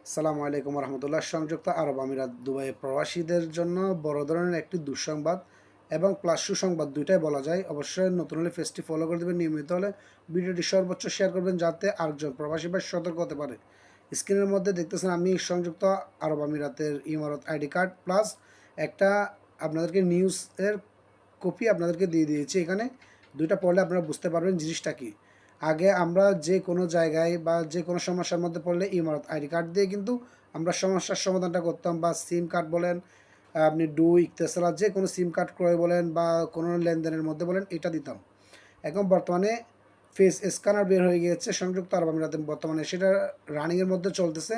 আসসালামু আলাইকুম রহমতুল্লাহ। সংযুক্ত আরব আমিরাত দুবাই প্রবাসীদের জন্য বড় ধরনের একটি দুঃসংবাদ এবং প্লাস সুসংবাদ দুইটাই বলা যায়। অবশ্যই নতুন হলে পেজটি ফলো করে দেবেন, নিয়মিত হলে ভিডিওটি সর্বোচ্চ শেয়ার করবেন যাতে আরেকজন প্রবাসী ভাই সতর্ক হতে পারে। স্ক্রিনের মধ্যে দেখতেছেন আমি সংযুক্ত আরব আমিরাতের ইমারত আইডি কার্ড প্লাস একটা আপনাদেরকে নিউজের কপি আপনাদেরকে দিয়ে দিয়েছি। এখানে দুইটা পড়লে আপনারা বুঝতে পারবেন জিনিসটা কী। আগে আমরা যে কোনো জায়গায় বা যে কোনো সমস্যার মধ্যে পড়লে ইমারত আইডি কার্ড দিয়ে কিন্তু আমরা সমস্যার সমাধানটা করতাম, বা সিম কার্ড বলেন, আপনি ইকতেসালা যে কোনো সিম কার্ড ক্রয় বলেন বা কোনো লেনদেনের মধ্যে বলেন, এটা দিতাম। এখন বর্তমানে ফেস স্ক্যানার বের হয়ে গিয়েছে সংযুক্ত আরব আমিরাতে, বর্তমানে সেটা রানিংয়ের মধ্যে চলতেছে।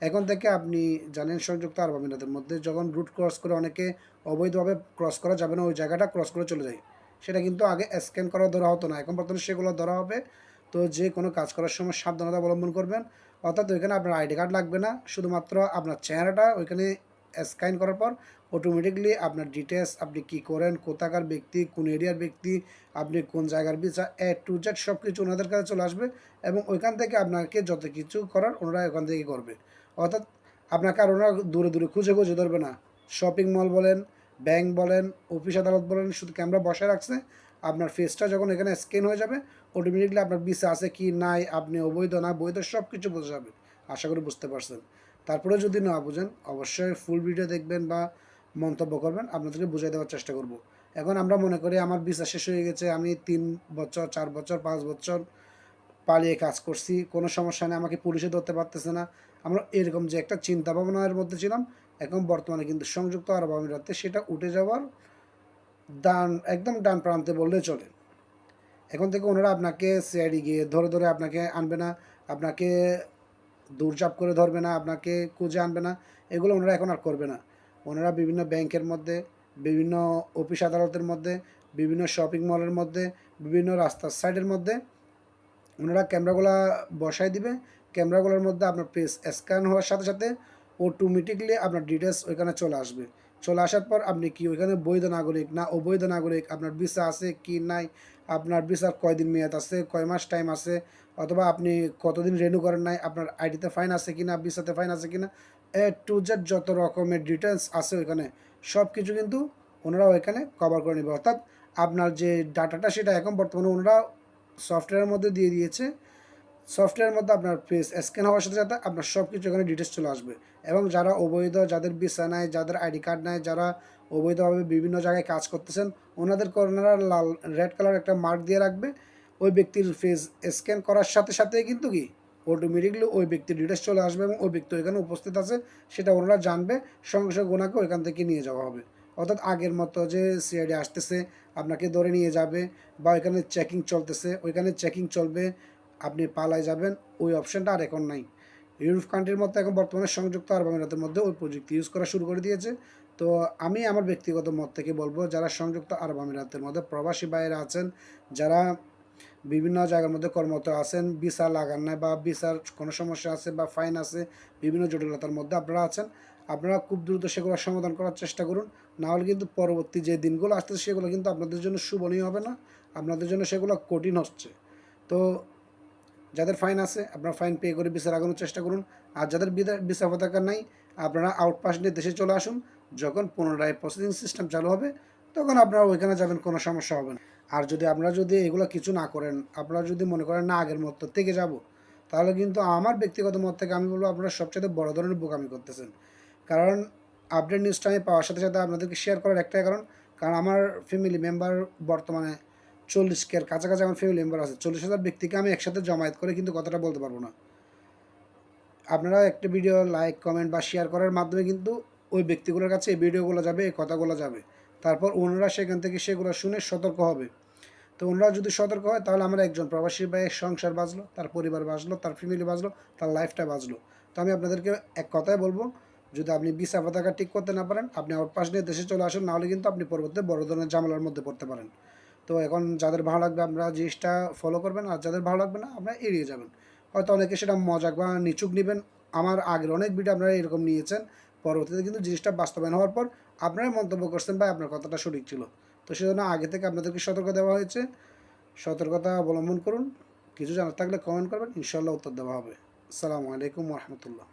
এখন থেকে আপনি জানেন সংযুক্ত আরব আমিরাতের মধ্যে যখন রুট ক্রস করে অনেকে অবৈধভাবে ক্রস করা যাবে না, ওই জায়গাটা ক্রস করে চলে যায়। সেটা কিন্তু আগে স্ক্যান করা ধরা হতো না, এখন বর্তমানে সেগুলো ধরা হবে। তো যে কোনো কাজ করার সময় সাবধানতা অবলম্বন করবেন। অর্থাৎ ওইখানে আপনার আইডি কার্ড লাগবে না, শুধুমাত্র আপনার চেহারাটা ওইখানে স্ক্যান করার পর অটোমেটিকলি আপনার ডিটেলস, আপনি কী করেন, কোথাকার ব্যক্তি, কোন এরিয়ার ব্যক্তি, আপনি কোন জায়গার ভিসা, A to Z সব কিছু ওনাদের কাছে চলে আসবে। এবং ওইখান থেকে আপনাকে যত কিছু করার ওনারা ওখান থেকে করবে। অর্থাৎ আপনাকে আর ওনারা দূরে দূরে খুঁজে খুঁজে ধরবে না। শপিং মল বলেন, ব্যাংক বলেন, অফিস আদালত বলেন, শুধু ক্যামেরা বসায় রাখছে। আপনার ফেসটা যখন এখানে স্ক্যান হয়ে যাবে, অটোমেটিকলি আপনার ভিসা আছে কি নাই, আপনি অবৈধ না বৈধ সব কিছু বোঝা যাবে। আশা করি বুঝতে পারছেন। তারপরে যদি না বুঝেন অবশ্যই ফুল ভিডিও দেখবেন বা মন্তব্য করবেন, আপনাদেরকে বুঝিয়ে দেওয়ার চেষ্টা করব। এখন আমরা মনে করি আমার ভিসা শেষ হয়ে গেছে, আমি 3 বছর, 4 বছর, 5 বছর পালিয়ে কাজ করছি, কোনো সমস্যা নেই, আমাকে পুলিশে ধরতে পারতেছে না। আমরা এরকম যে একটা চিন্তা ভাবনার মধ্যে ছিলাম, এখন বর্তমানে কিন্তু সংযুক্ত আরব আমিরাতে সেটা উঠে যাওয়ার একদম ডান প্রান্তে বললেই চলে। এখন থেকে ওনারা আপনাকে সিআইডি গিয়ে ধরে ধরে আপনাকে আনবে না, আপনাকে দৌড়ঝাঁপ করে ধরবে না, আপনাকে খুঁজে আনবে না। এগুলো ওনারা এখন আর করবে না। ওনারা বিভিন্ন ব্যাংকের মধ্যে, বিভিন্ন অফিস আদালতের মধ্যে, বিভিন্ন শপিং মলের মধ্যে, বিভিন্ন রাস্তার সাইডের মধ্যে ওনারা ক্যামেরাগুলো বসায় দিবে। ক্যামেরাগুলোর মধ্যে আপনার ফেস স্ক্যান হওয়ার সাথে সাথে অটোমেটিকলি আপনার ডিটেলস ওইখানে চলে আসবে। চলে আসার পর আপনি কি ওইখানে বৈধ নাগরিক না অবৈধ নাগরিক, আপনার ভিসা আছে কি নাই, আপনার ভিসার কয়দিন মেয়াদ আছে, কয় মাস টাইম আছে, অথবা আপনি কতদিন রেনিউ করেন নাই, আপনার আইডিতে ফাইন আছে কি না, ভিসাতে ফাইন আছে কি না, A to Z যত রকমের ডিটেলস আছে ওইখানে সব কিছু কিন্তু ওনারা ওইখানে কভার করে নেবে। অর্থাৎ আপনার যে ডাটাটা সেটা এখন বর্তমানে ওনারা সফটওয়্যারের মধ্যে দিয়ে দিয়েছে। সফটওয়্যারের মধ্যে আপনার ফেস স্ক্যান হওয়ার সাথে সাথে আপনার সব কিছু এখানে ডিটেলস চলে আসবে। এবং যারা অবৈধ, যাদের ভিসা নাই, যাদের আইডি কার্ড নাই, যারা অবৈধভাবে বিভিন্ন জায়গায় কাজ করতেছেন, ওনাদেরকে ওনারা লাল রেড কালার একটা মার্ক দিয়ে রাখবে। ওই ব্যক্তির ফেস স্ক্যান করার সাথে সাথেই কিন্তু কি অটোমেটিকলি ওই ব্যক্তির ডিটেলস চলে আসবে এবং ওই ব্যক্তি ওইখানে উপস্থিত আছে সেটা ওনারা জানবে। সঙ্গে সঙ্গে ওনাকে ওইখান থেকে নিয়ে যাওয়া হবে। অর্থাৎ আগের মতো যে সিআইডি আসতেছে আপনাকে ধরে নিয়ে যাবে, বা ওইখানে চেকিং চলতেছে, ওইখানে চেকিং চলবে, আপনি পালায় যাবেন, ওই অপশানটা আর এখন নাই। ইউরোপ কান্ট্রির মধ্যে এখন বর্তমানে সংযুক্ত আরব আমিরাতের মধ্যে ওই প্রযুক্তি ইউজ করা শুরু করে দিয়েছে। তো আমি আমার ব্যক্তিগত মত থেকে বলবো, যারা সংযুক্ত আরব আমিরাতের মধ্যে প্রবাসী বাইরে আছেন, যারা বিভিন্ন জায়গার মধ্যে কর্মরত আছেন, ভিসা লাগান নাই বা ভিসার কোনো সমস্যা আছে বা ফাইন আছে, বিভিন্ন জটিলতার মধ্যে আপনারা আছেন, আপনারা খুব দ্রুত সেগুলো সমাধান করার চেষ্টা করুন। নাহলে কিন্তু পরবর্তী যে দিনগুলো আসতেছে সেগুলো কিন্তু আপনাদের জন্য শুভনীয় হবে না, আপনাদের জন্য সেগুলো কঠিন হচ্ছে। তো যাদের ফাইন আছে আপনারা ফাইন পে করে ভিসা লাগানোর চেষ্টা করুন। আর যাদের ভিসা পতাকা নাই, আপনারা আউটপাস নিয়ে দেশে চলে আসুন। যখন পুনরায় প্রসেসিং সিস্টেম চালু হবে তখন আপনারা ওইখানে যাবেন, কোনো সমস্যা হবে না। আর যদি আপনারা যদি এগুলো কিছু না করেন, আপনারা যদি মনে করেন না আগের মতো থেকে যাব, তাহলে কিন্তু আমার ব্যক্তিগত মত থেকে আমি বলবো আপনারা সবচেয়ে বড় ধরনের বোকামি করতেছেন। কারণ আপডেট নিউজটা আমি পাওয়ার সাথে সাথে আপনাদেরকে শেয়ার করার একটাই কারণ, কারণ আমার ফ্যামিলি মেম্বার বর্তমানে 40 কাছাকাছি আমার ফ্যামিলি মেম্বার আছে। 40,000 ব্যক্তিকে আমি একসাথে জমায়েত করে কিন্তু কথাটা বলতে পারবো না। আপনারা একটা ভিডিও লাইক, কমেন্ট বা শেয়ার করার মাধ্যমে কিন্তু ওই ব্যক্তিগুলোর কাছে এই ভিডিওগুলো যাবে, এই কথাগুলো যাবে। তারপর ওনারা সেখান থেকে সেগুলো শুনে সতর্ক হবে। তো ওনারা যদি সতর্ক হয় তাহলে আমরা একজন প্রবাসী ভাইয়ের সংসার বাঁচলো, তার পরিবার বাঁচলো, তার ফ্যামিলি বাঁচলো, তার লাইফটা বাঁচলো। তো আমি আপনাদেরকে এক কথায় বলবো, যদি আপনি ভিসা পতাকা ঠিক করতে না পারেন আপনি আউটপাস নিয়ে দেশে চলে আসুন, নাহলে কিন্তু আপনি পরবর্তীতে বড় ধরনের ঝামেলার মধ্যে পড়তে পারেন। তো এখন যাদের ভালো লাগবে আপনারা জিনিসটা ফলো করবেন, আর যাদের ভালো লাগবে না আপনারা এড়িয়ে যাবেন। হয়তো অনেকে সেটা মজাক বা নিচুক নেবেন। আমার আগের অনেক ভিডিও আপনারা এরকম নিয়েছেন, পরবর্তীতে কিন্তু জিনিসটা বাস্তবায়ন হওয়ার পর আপনারাই মন্তব্য করছেন ভাই আপনার কথাটা সঠিক ছিল। তো সেজন্য আগে থেকে আপনাদেরকে সতর্ক দেওয়া হয়েছে। সতর্কতা অবলম্বন করুন। কিছু জানার থাকলে কমেন্ট করবেন, ইনশাল্লাহ উত্তর দেওয়া হবে। আসসালামু আলাইকুম রহমতুল্লাহ।